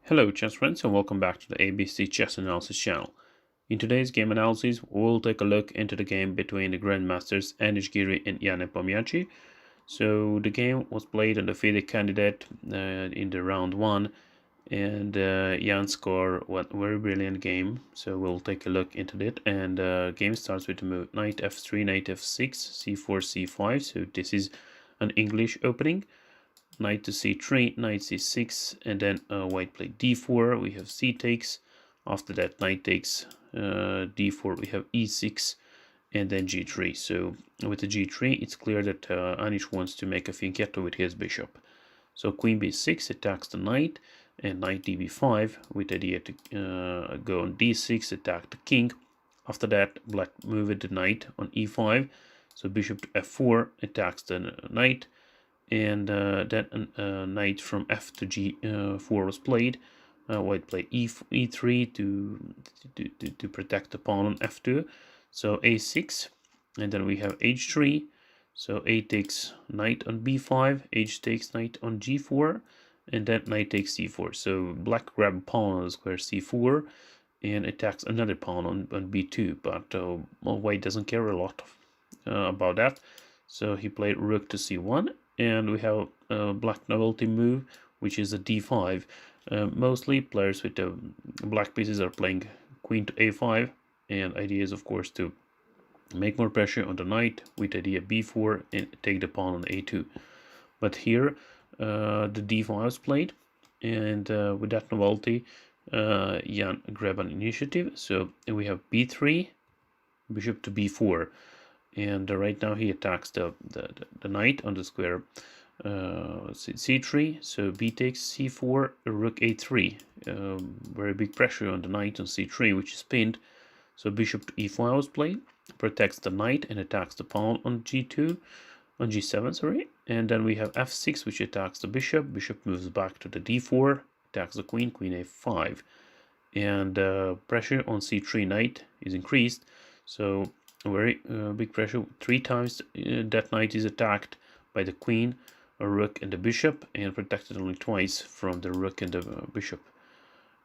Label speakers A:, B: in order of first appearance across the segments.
A: Hello chess friends and welcome back to the ABC Chess Analysis channel. In today's game analysis, we'll take a look into the game between the Grandmasters Giri and Nepo. So the game was played on the FIDE candidate in the round 1, and Jan scored a very brilliant game. So we'll take a look into it, and game starts with the move knight f3, knight f6, c4, c5. So this is an English opening. Knight to c3, knight c6, and then white played d4. We have c takes. After that, knight takes d4. We have e6, and then g3. So with the g3, it's clear that Anish wants to make a fianchetto with his bishop. So queen b6 attacks the knight, and knight db5 with the idea to go on d6, attack the king. After that, black moved the knight on e5. So bishop to f4 attacks the knight. And then knight from f to g4 was played. White played e3 to protect the pawn on f2. So a6, and then we have h3. So a takes knight on b5, h takes knight on g4, and then knight takes c4. So black grab pawn on the square c4 and attacks another pawn on b2, but white doesn't care a lot about that. So he played rook to c1, and we have a black novelty move, which is a d5. Mostly players with the black pieces are playing queen to a5, and idea is of course to make more pressure on the knight with idea b4 and take the pawn on a2. But here the d5 was played, and with that novelty Jan grab an initiative. So we have b3, bishop to b4, and right now he attacks the knight on the square c3. So b takes c4, rook a3. Very big pressure on the knight on c3, which is pinned. So bishop to e5 was played, protects the knight and attacks the pawn on g2, on g7, sorry. And then we have f6, which attacks the bishop. Bishop moves back to the d4, attacks the queen, queen a5. And pressure on c3 knight is increased. So very big pressure. 3 times that knight is attacked by the queen, a rook, and the bishop, and protected only twice from the rook and the bishop.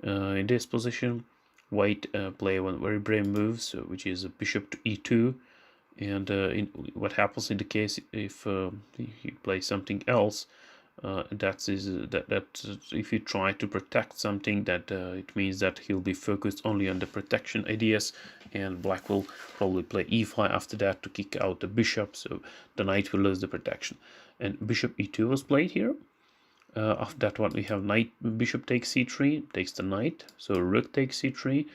A: In this position, white play one very brave move, which is a bishop to e2. And what happens in the case if he plays something else, that if you try to protect something, that it means that he'll be focused only on the protection ideas, and black will probably play e5 after that to kick out the bishop, so the knight will lose the protection. And bishop e2 was played here. After that one, we have knight, bishop takes c3, takes the knight, so rook takes c3,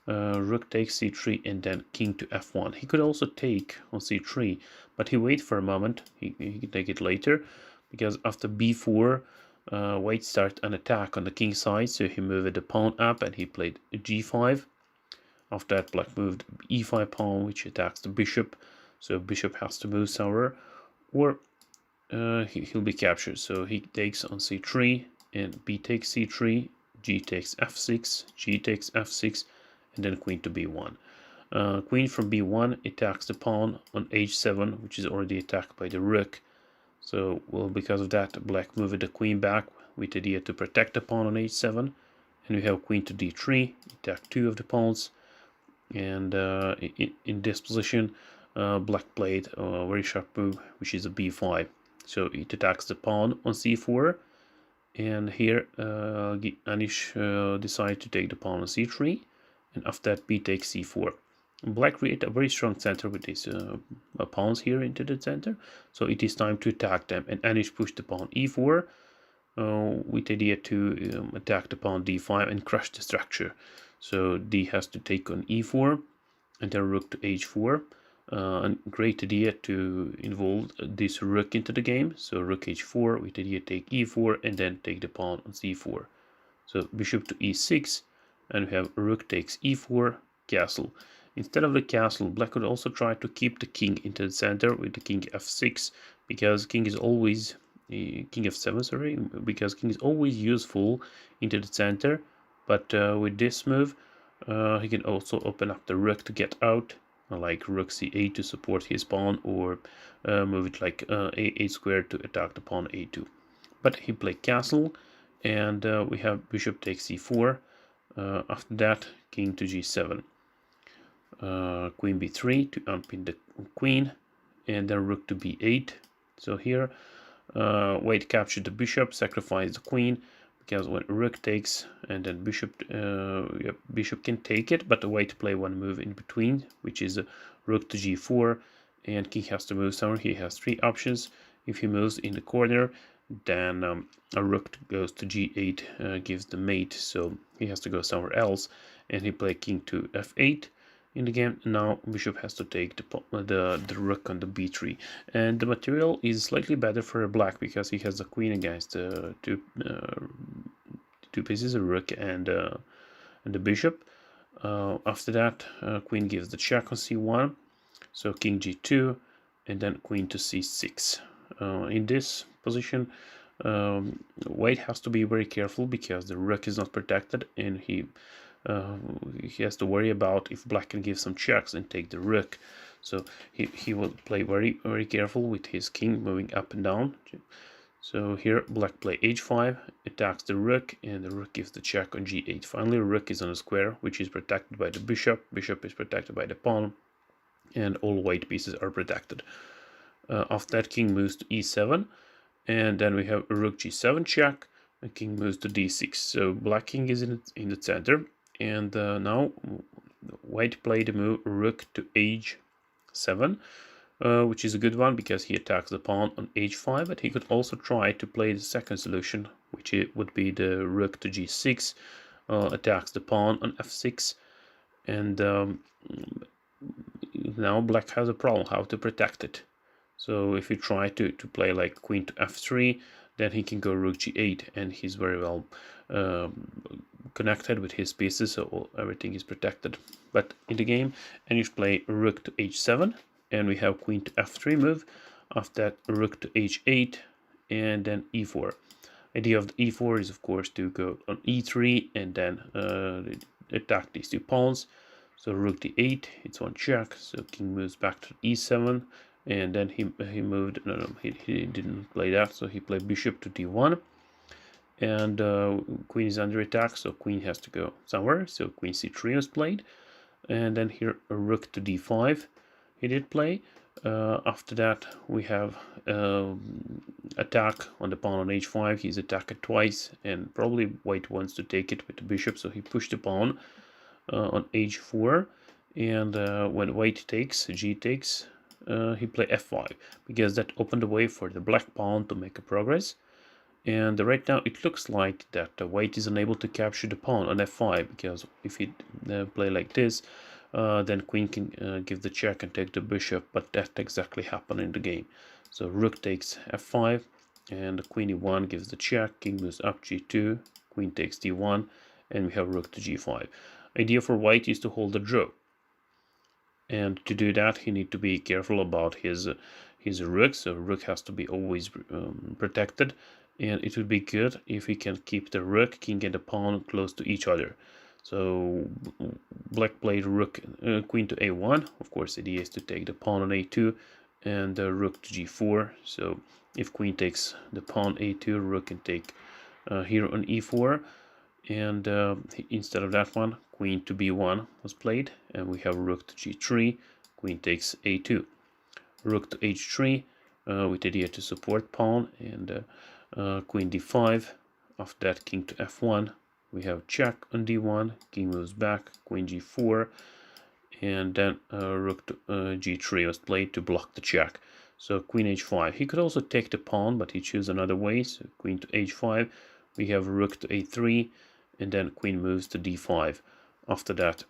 A: rook takes c3, and then king to f1. He could also take on c3, but he wait for a moment. He can take it later, because after b4, white start an attack on the king side, so he moved the pawn up and he played g5. After that, black moved e5 pawn, which attacks the bishop, so bishop has to move somewhere, or he'll be captured. So he takes on c3, and b takes c3, g takes f6, g takes f6, and then queen to b1. Queen from b1 attacks the pawn on h7, which is already attacked by the rook. So, well, because of that, black moved the queen back with the idea to protect the pawn on h7. And we have queen to d3, attack 2 of the pawns. And in this position, black played a very sharp move, which is a b5. So it attacks the pawn on c4. And here Anish decided to take the pawn on c3. And after that, b takes c4. Black create a very strong center with his pawns here into the center, so it is time to attack them. And Anish pushed the pawn e4 with the idea to attack the pawn d5 and crush the structure. So d has to take on e4, and then rook to h4. A great idea to involve this rook into the game. So rook h4 with the idea take e4 and then take the pawn on c4. So bishop to e6, and we have rook takes e4, castle. Instead of the castle, black could also try to keep the king into the center with the king f6, because king is always king f7, sorry, because king is always useful into the center. But with this move, he can also open up the rook to get out, like rook c8 to support his pawn, or move it like a8 square to attack the pawn a2. But he played castle, and we have bishop takes c4. After that, king to g7, queen b3 to unpin the queen, and then rook to b8. So here white captured the bishop, sacrificed the queen, because when rook takes and then bishop can take it, but the white play one move in between, which is a rook to g4, and king has to move somewhere. He has three options. If he moves in the corner, then a rook goes to g8, gives the mate, so he has to go somewhere else, and he play king to f8 in the game. Now bishop has to take the rook on the b3, and the material is slightly better for black because he has the queen against two pieces, a rook and the bishop. After that, queen gives the check on c1, so king g2, and then queen to c6. In this position, white has to be very careful because the rook is not protected, and he has to worry about if black can give some checks and take the rook. So he will play very careful with his king moving up and down. So here black play h5, attacks the rook, and the rook gives the check on g8. Finally, rook is on a square, which is protected by the bishop. Bishop is protected by the pawn, and all white pieces are protected. After that, king moves to e7, and then we have rook g7 check, and king moves to d6. So black king is in the center, and now white played the move rook to h7, which is a good one because he attacks the pawn on h5, but he could also try to play the second solution, which would be the rook to g6, attacks the pawn on f6, and now black has a problem how to protect it. So if you try to play like queen to f3, then he can go rook g8, and he's very well connected with his pieces, so everything is protected. But in the game, and you play rook to h7, and we have queen to f3 move. After that, rook to h8, and then e4. Idea of the e4 is of course to go on e3 and then attack these two pawns. So rook d8, it's one check, so king moves back to e7, and then he moved, he didn't play that, so he played bishop to d1, and queen is under attack, so queen has to go somewhere, so queen c3 was played, and then here a rook to d5 he did play. After that we have attack on the pawn on h5. He's attacked twice, and probably white wants to take it with the bishop, so he pushed the pawn on h4, and when white takes, g takes, he play f5, because that opened the way for the black pawn to make a progress. And right now it looks like that white is unable to capture the pawn on f5, because if he play like this, then queen can give the check and take the bishop, but that exactly happened in the game. So rook takes f5, and queen e1 gives the check, king moves up g2, queen takes d1, and we have rook to g5. Idea for white is to hold the draw, and to do that he need to be careful about his rook, so rook has to be always protected, and it would be good if he can keep the rook, king, and the pawn close to each other. So black played rook, queen to a1. Of course, the idea is to take the pawn on a2, and rook to g4. So if queen takes the pawn a2, rook can take here on e4, and instead of that one, queen to b1 was played, and we have rook to g3, queen takes a2, rook to h3 with the idea to support pawn, and queen d5. After that, king to f1, we have check on d1, king moves back, queen g4, and then rook to g3 was played to block the check. So queen h5. He could also take the pawn, but he chose another way, so queen to h5, we have rook to a3, and then queen moves to d5. After that,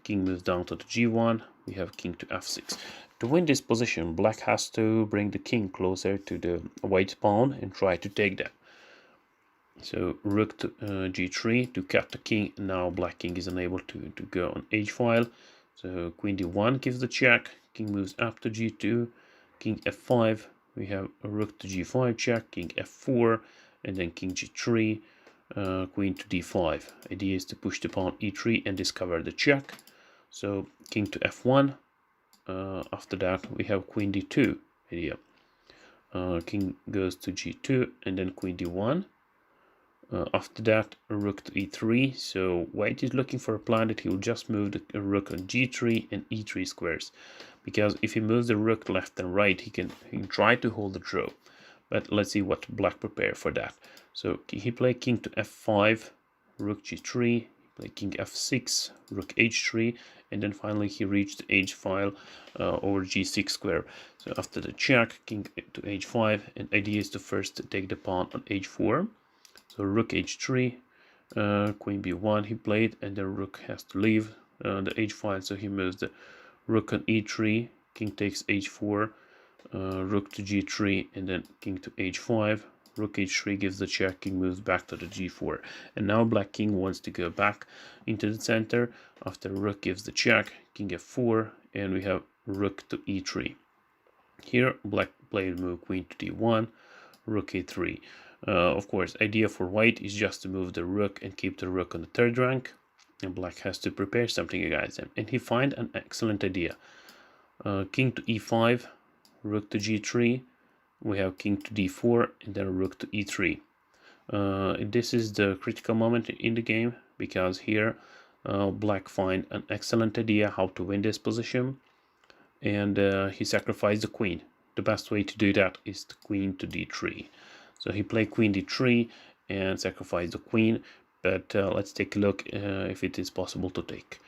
A: king moves down to the g1, we have king to f6. To win this position, black has to bring the king closer to the white pawn and try to take that. So rook to g3 to cut the king. Now black king is unable to go on h-file. So queen d1 gives the check, king moves up to g2, king f5, we have a rook to g5 check, king f4, and then king g3, queen to d5. Idea is to push the pawn e3 and discover the check. So king to f1. After that we have queen d2 idea. King goes to g2, and then queen d1. After that, rook to e3. So white is looking for a plan that he will just move the rook on g3 and e3 squares, because if he moves the rook left and right, he can try to hold the draw. But let's see what black prepare for that. So he played king to f5, rook g3, he played king f6, rook h3, and then finally he reached the h file over g6 square. So after the check, king to h5, and idea is to first take the pawn on h4. So rook h3, queen b1 he played, and the rook has to leave the h file, so he moves the rook on e3, king takes h4, rook to g3, and then king to h5. Rook h3 gives the check, king moves back to the g4. And now black king wants to go back into the center. After rook gives the check, king f4, and we have rook to e3. Here black played move queen to d1, rook a3. Of course, idea for white is just to move the rook and keep the rook on the third rank, and black has to prepare something against them. And he find an excellent idea. King to e5, rook to g3, we have king to d4, and then rook to e3. This is the critical moment in the game, because here black find an excellent idea how to win this position, and he sacrificed the queen. The best way to do that is the queen to d3. So he played queen d3 and sacrificed the queen, but let's take a look if it is possible to take.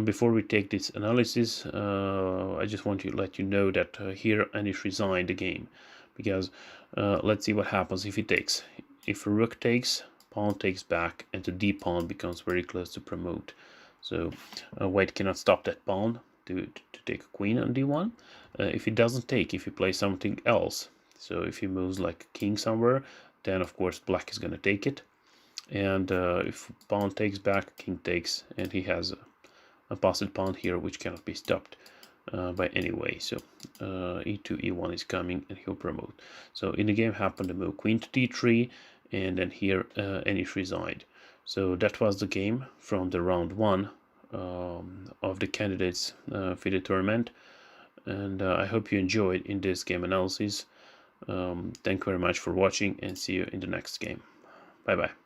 A: Before we take this analysis, I just want to let you know that here Anish resigned the game, because let's see what happens if he takes. If a rook takes, pawn takes back, and the d pawn becomes very close to promote. So white cannot stop that pawn to take a queen on d1. If he doesn't take, if he plays something else, so if he moves like a king somewhere, then of course black is going to take it. And if pawn takes back, king takes, and he has a passed pawn here which cannot be stopped by any way. So e2, e1 is coming, and he'll promote. So in the game happened to move queen to d3, and then here Anish resigned. So that was the game from the round 1 of the candidates FIDE tournament, and I hope you enjoyed in this game analysis. Thank you very much for watching, and see you in the next game. Bye bye.